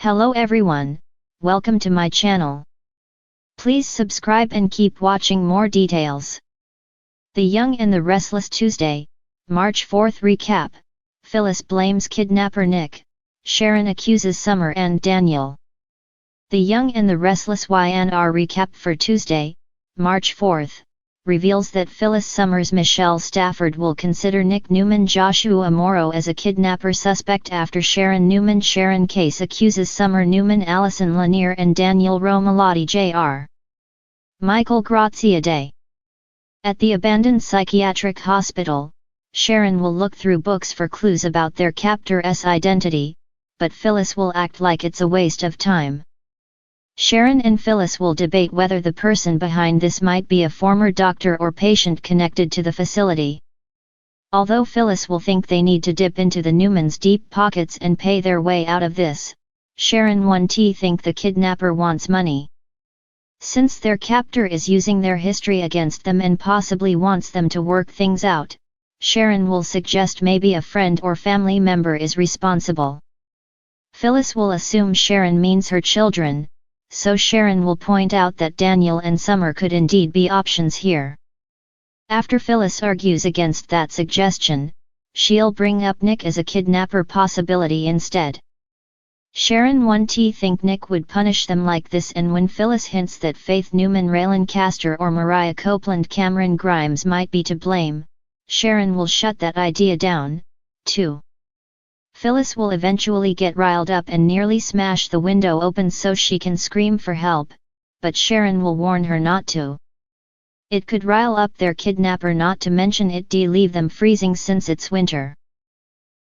Hello everyone, welcome to my channel. Please subscribe and keep watching more details. The Young and the Restless Tuesday, March 4th recap. Phyllis blames kidnapper Nick. Sharon accuses Summer and Daniel. The Young and the Restless YNR recap for Tuesday, March 4th, reveals that Phyllis Summers Michelle Stafford will consider Nick Newman Joshua Morrow as a kidnapper suspect after Sharon Newman Sharon case accuses Summer Newman Allison Lanier and Daniel Romalotti Jr. Michael Grazia Day. At the abandoned psychiatric hospital, Sharon will look through books for clues about their captor's identity, but Phyllis will act like it's a waste of time. Sharon and Phyllis will debate whether the person behind this might be a former doctor or patient connected to the facility. Although Phyllis will think they need to dip into the Newmans' deep pockets and pay their way out of this, Sharon won't think the kidnapper wants money. Since their captor is using their history against them and possibly wants them to work things out, Sharon will suggest maybe a friend or family member is responsible. Phyllis will assume Sharon means her children, so Sharon will point out that Daniel and Summer could indeed be options here. After Phyllis argues against that suggestion, she'll bring up Nick as a kidnapper possibility instead. Sharon won't think Nick would punish them like this, and when Phyllis hints that Faith Newman Raylan Castor or Mariah Copeland Cameron Grimes might be to blame, Sharon will shut that idea down, too. Phyllis will eventually get riled up and nearly smash the window open so she can scream for help, but Sharon will warn her not to. It could rile up their kidnapper, not to mention it'd leave them freezing since it's winter.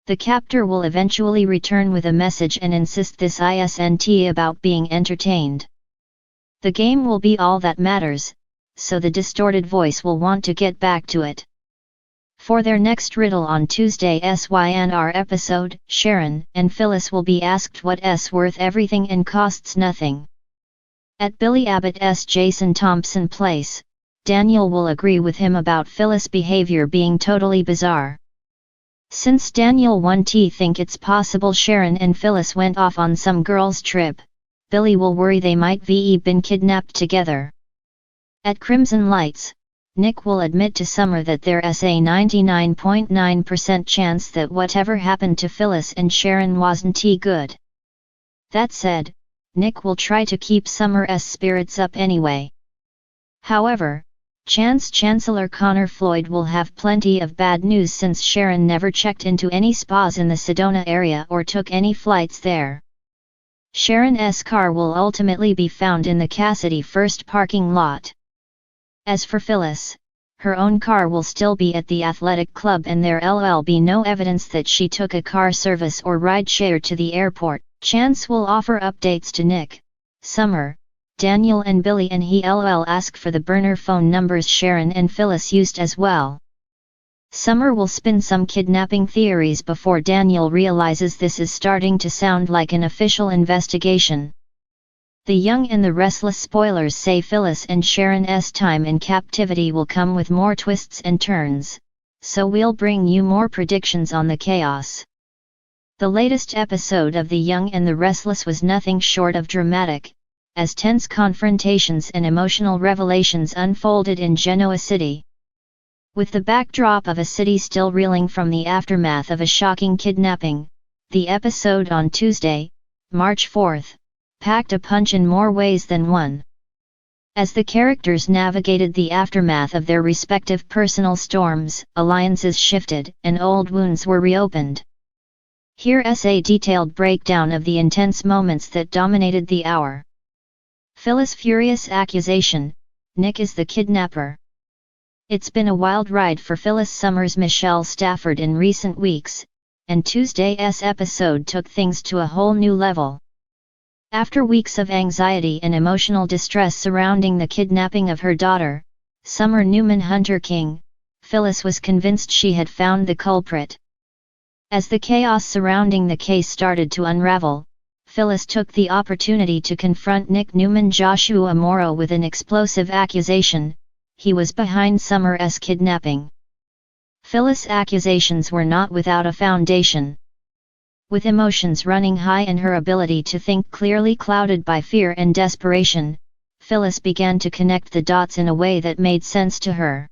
The captor will eventually return with a message and insist this isn't about being entertained. The game will be all that matters, so the distorted voice will want to get back to it. For their next riddle on Tuesday's YNR episode, Sharon and Phyllis will be asked what's worth everything and costs nothing. At Billy Abbott's Jason Thompson place, Daniel will agree with him about Phyllis' behavior being totally bizarre. Since Daniel won't think it's possible Sharon and Phyllis went off on some girls' trip, Billy will worry they might been kidnapped together. At Crimson Lights, Nick will admit to Summer that there's a 99.9% chance that whatever happened to Phyllis and Sharon wasn't good. That said, Nick will try to keep Summer's spirits up anyway. However, Chancellor Connor Floyd will have plenty of bad news since Sharon never checked into any spas in the Sedona area or took any flights there. Sharon's car will ultimately be found in the Cassidy First parking lot. As for Phyllis, her own car will still be at the athletic club and there'll be no evidence that she took a car service or rideshare to the airport. Chance will offer updates to Nick, Summer, Daniel and Billy, and he'll ask for the burner phone numbers Sharon and Phyllis used as well. Summer will spin some kidnapping theories before Daniel realizes this is starting to sound like an official investigation. The Young and the Restless spoilers say Phyllis and Sharon's time in captivity will come with more twists and turns, so we'll bring you more predictions on the chaos. The latest episode of The Young and the Restless was nothing short of dramatic, as tense confrontations and emotional revelations unfolded in Genoa City. With the backdrop of a city still reeling from the aftermath of a shocking kidnapping, the episode on Tuesday, March 4th, packed a punch in more ways than one. As the characters navigated the aftermath of their respective personal storms, alliances shifted, and old wounds were reopened. Here's a detailed breakdown of the intense moments that dominated the hour. Phyllis' furious accusation: Nick is the kidnapper. It's been a wild ride for Phyllis Summers Michelle Stafford in recent weeks, and Tuesday's episode took things to a whole new level. After weeks of anxiety and emotional distress surrounding the kidnapping of her daughter, Summer Newman Hunter King, Phyllis was convinced she had found the culprit. As the chaos surrounding the case started to unravel, Phyllis took the opportunity to confront Nick Newman Joshua Morrow with an explosive accusation: he was behind Summer's kidnapping. Phyllis' accusations were not without a foundation. With emotions running high and her ability to think clearly clouded by fear and desperation, Phyllis began to connect the dots in a way that made sense to her.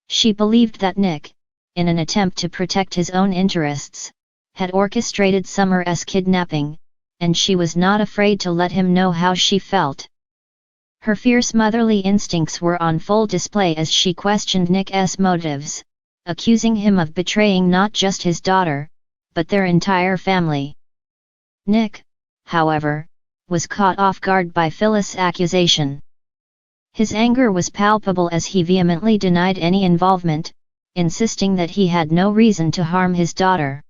She believed that Nick, in an attempt to protect his own interests, had orchestrated Summer's kidnapping, and she was not afraid to let him know how she felt. Her fierce motherly instincts were on full display as she questioned Nick's motives, accusing him of betraying not just his daughter, but their entire family. Nick, however, was caught off guard by Phyllis' accusation. His anger was palpable as he vehemently denied any involvement, insisting that he had no reason to harm his daughter.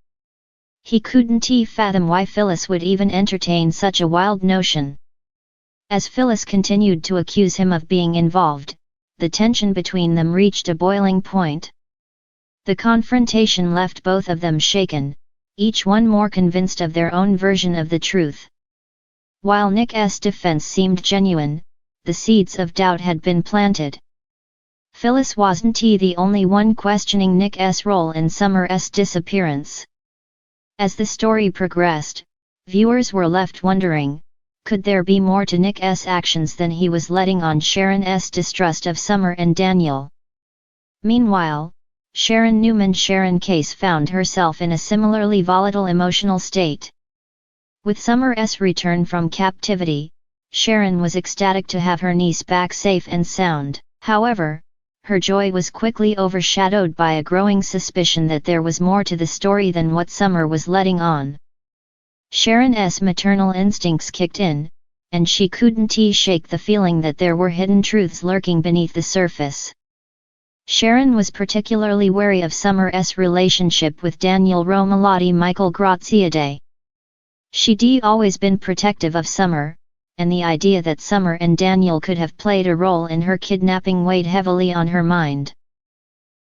He couldn't fathom why Phyllis would even entertain such a wild notion. As Phyllis continued to accuse him of being involved, the tension between them reached a boiling point. The confrontation left both of them shaken, each one more convinced of their own version of the truth. While Nick's defense seemed genuine, the seeds of doubt had been planted. Phyllis wasn't the only one questioning Nick's role in Summer's disappearance. As the story progressed, viewers were left wondering, could there be more to Nick's actions than he was letting on? Sharon's distrust of Summer and Daniel. Meanwhile, Sharon Newman Sharon Case found herself in a similarly volatile emotional state. With Summer's return from captivity, Sharon was ecstatic to have her niece back safe and sound. However, her joy was quickly overshadowed by a growing suspicion that there was more to the story than what Summer was letting on. Sharon's maternal instincts kicked in, and she couldn't shake the feeling that there were hidden truths lurking beneath the surface. Sharon was particularly wary of Summer's relationship with Daniel Romalotti Michael Graziadei. She'd always been protective of Summer, and the idea that Summer and Daniel could have played a role in her kidnapping weighed heavily on her mind.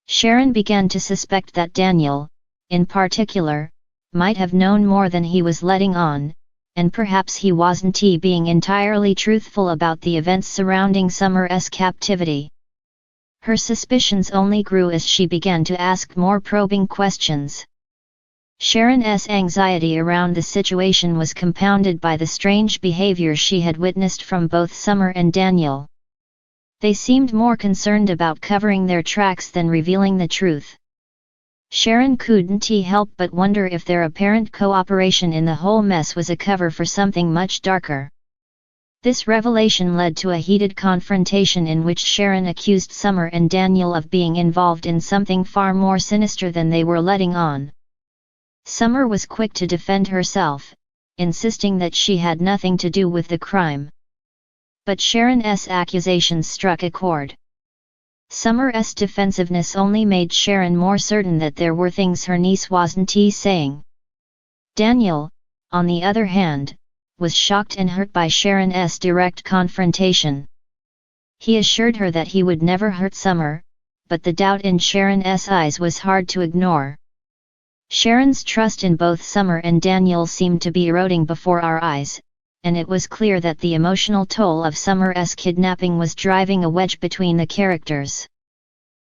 Sharon began to suspect that Daniel, in particular, might have known more than he was letting on, and perhaps he wasn't being entirely truthful about the events surrounding Summer's captivity. Her suspicions only grew as she began to ask more probing questions. Sharon's anxiety around the situation was compounded by the strange behavior she had witnessed from both Summer and Daniel. They seemed more concerned about covering their tracks than revealing the truth. Sharon couldn't help but wonder if their apparent cooperation in the whole mess was a cover for something much darker. This revelation led to a heated confrontation in which Sharon accused Summer and Daniel of being involved in something far more sinister than they were letting on. Summer was quick to defend herself, insisting that she had nothing to do with the crime. But Sharon's accusations struck a chord. Summer's defensiveness only made Sharon more certain that there were things her niece wasn't saying. Daniel, on the other hand, was shocked and hurt by Sharon's direct confrontation. He assured her that he would never hurt Summer, but the doubt in Sharon's eyes was hard to ignore. Sharon's trust in both Summer and Daniel seemed to be eroding before our eyes, and it was clear that the emotional toll of Summer's kidnapping was driving a wedge between the characters.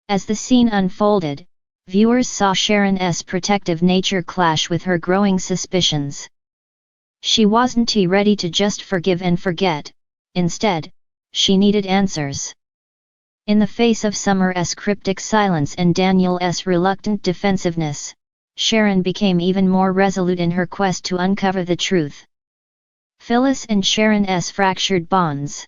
As the scene unfolded, viewers saw Sharon's protective nature clash with her growing suspicions. She wasn't ready to just forgive and forget, instead, she needed answers. In the face of Summer's cryptic silence and Daniel's reluctant defensiveness, Sharon became even more resolute in her quest to uncover the truth. Phyllis and Sharon's fractured bonds.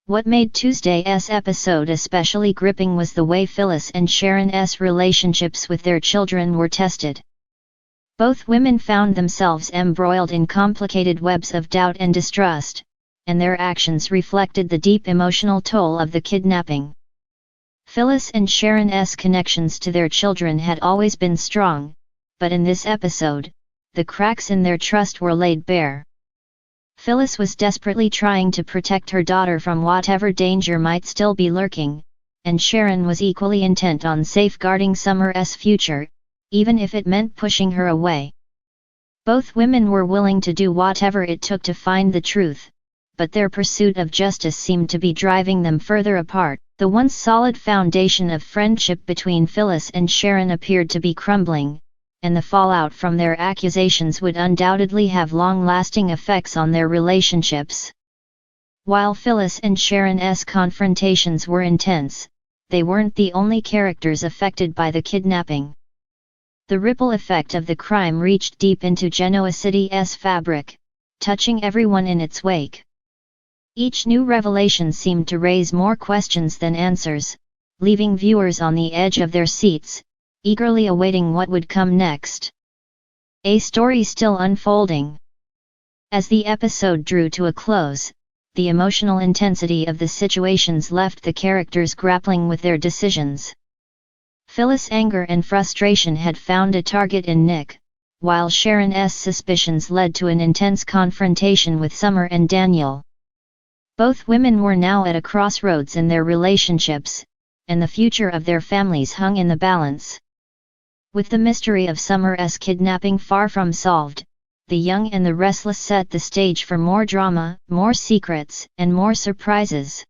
What made Tuesday's episode especially gripping was the way Phyllis and Sharon's relationships with their children were tested. Both women found themselves embroiled in complicated webs of doubt and distrust, and their actions reflected the deep emotional toll of the kidnapping. Phyllis and Sharon's connections to their children had always been strong, but in this episode, the cracks in their trust were laid bare. Phyllis was desperately trying to protect her daughter from whatever danger might still be lurking, and Sharon was equally intent on safeguarding Summer's future, even if it meant pushing her away. Both women were willing to do whatever it took to find the truth, but their pursuit of justice seemed to be driving them further apart. The once solid foundation of friendship between Phyllis and Sharon appeared to be crumbling, and the fallout from their accusations would undoubtedly have long-lasting effects on their relationships. While Phyllis and Sharon's confrontations were intense, they weren't the only characters affected by the kidnapping. The ripple effect of the crime reached deep into Genoa City's fabric, touching everyone in its wake. Each new revelation seemed to raise more questions than answers, leaving viewers on the edge of their seats, eagerly awaiting what would come next. A story still unfolding. As the episode drew to a close, the emotional intensity of the situations left the characters grappling with their decisions. Phyllis' anger and frustration had found a target in Nick, while Sharon's suspicions led to an intense confrontation with Summer and Daniel. Both women were now at a crossroads in their relationships, and the future of their families hung in the balance. With the mystery of Summer's kidnapping far from solved, The Young and the Restless set the stage for more drama, more secrets, and more surprises.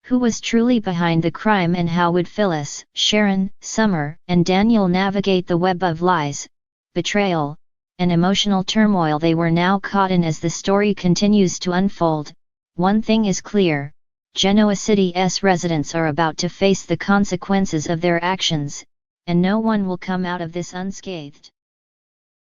Who was truly behind the crime, and how would Phyllis, Sharon, Summer, and Daniel navigate the web of lies, betrayal, and emotional turmoil they were now caught in as the story continues to unfold? One thing is clear: Genoa City's residents are about to face the consequences of their actions, and no one will come out of this unscathed.